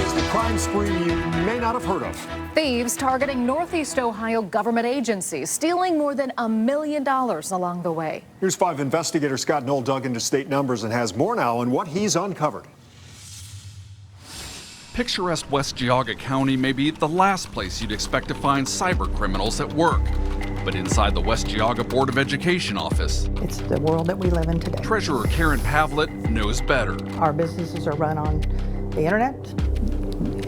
is the crime spree you may not have heard of. Thieves targeting Northeast Ohio government agencies, stealing more than $1 million along the way. Here's 5 investigator Scott Knoll dug into state numbers and has more now on what he's uncovered. Picturesque West Geauga County may be the last place you'd expect to find cyber criminals at work. But inside the West Geauga Board of Education office, it's the world that we live in today. Treasurer Karen Pavlett knows better. Our businesses are run on the internet,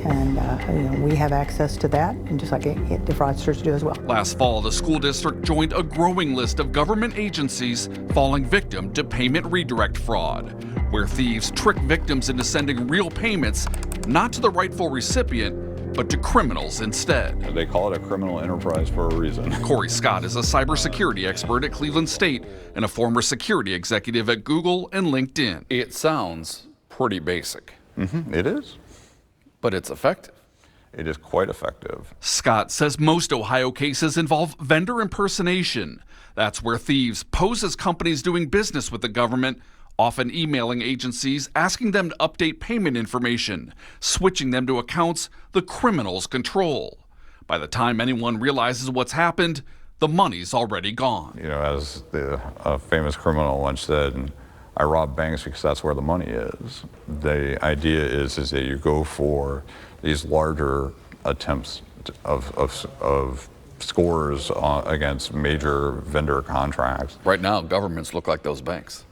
and we have access to that, and just like the fraudsters do as well. Last fall, the school district joined a growing list of government agencies falling victim to payment redirect fraud, where thieves trick victims into sending real payments not to the rightful recipient, but to criminals instead. They call it a criminal enterprise for a reason. Corey Scott is a cybersecurity expert at Cleveland State and a former security executive at Google and LinkedIn. It sounds pretty basic. It is. But it's effective. It is quite effective. Scott says most Ohio cases involve vendor impersonation. That's where thieves pose as companies doing business with the government, often emailing agencies asking them to update payment information, switching them to accounts the criminals control. By the time anyone realizes what's happened, the money's already gone. You know, as the famous criminal once said, I rob banks because that's where the money is. The idea is that you go for these larger attempts of scores against major vendor contracts. Right now, governments look like those banks.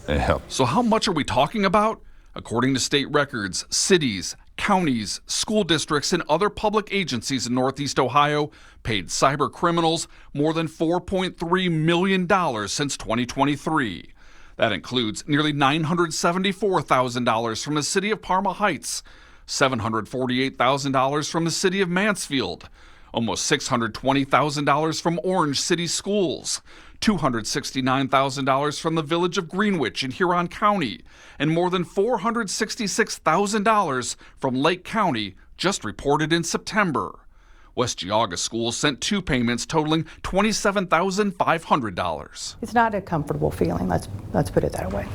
Yeah. So how much are we talking about? According to state records, cities, counties, school districts, and other public agencies in Northeast Ohio paid cyber criminals more than $4.3 million since 2023. That includes nearly $974,000 from the city of Parma Heights, $748,000 from the city of Mansfield, almost $620,000 from Orange City Schools, $269,000 from the village of Greenwich in Huron County, and more than $466,000 from Lake County, just reported in September. West Geauga schools sent 2 payments totaling $27,500. It's not a comfortable feeling, let's put it that way.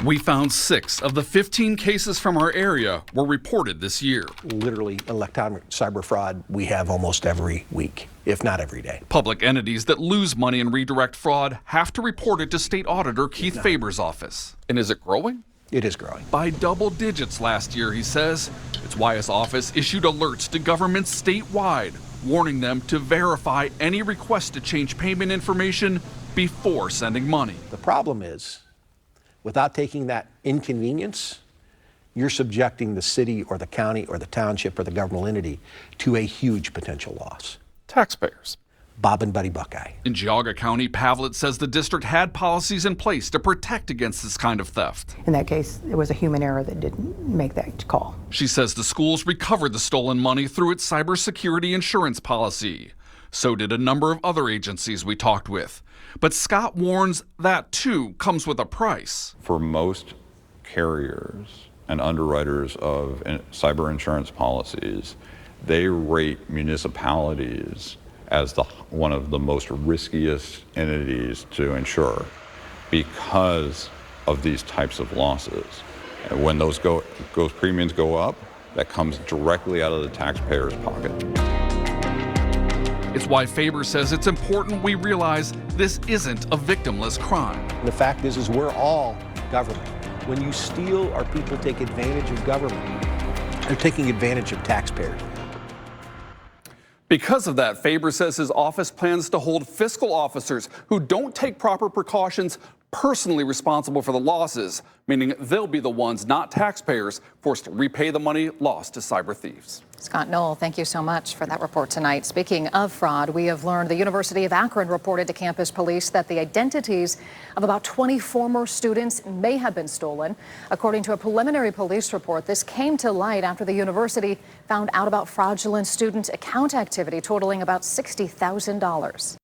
We found 6 of the 15 cases from our area were reported this year. Literally, electronic cyber fraud we have almost every week, if not every day. Public entities that lose money in redirect fraud have to report it to State Auditor Keith Faber's office. And is it growing? It is growing. By double digits last year, he says. It's why his office issued alerts to governments statewide, warning them to verify any request to change payment information before sending money. The problem is, without taking that inconvenience, you're subjecting the city or the county or the township or the governmental entity to a huge potential loss. Taxpayers. Bob and Buddy Buckeye. In Geauga County, Pavlett says the district had policies in place to protect against this kind of theft. In that case, it was a human error that didn't make that call. She says the schools recovered the stolen money through its cybersecurity insurance policy. So did a number of other agencies we talked with. But Scott warns that, too, comes with a price. For most carriers and underwriters of cyber insurance policies, they rate municipalities as one of the most riskiest entities to insure because of these types of losses. And when those premiums go up, that comes directly out of the taxpayer's pocket. It's why Faber says it's important we realize this isn't a victimless crime. And the fact is we're all government. When you steal or people take advantage of government, they're taking advantage of taxpayers. Because of that, Faber says his office plans to hold fiscal officers who don't take proper precautions personally responsible for the losses, meaning they'll be the ones, not taxpayers, forced to repay the money lost to cyber thieves. Scott Knoll, thank you so much for that report tonight. Speaking of fraud, we have learned the University of Akron reported to campus police that the identities of about 20 former students may have been stolen. According to a preliminary police report, this came to light after the university found out about fraudulent student account activity totaling about $60,000.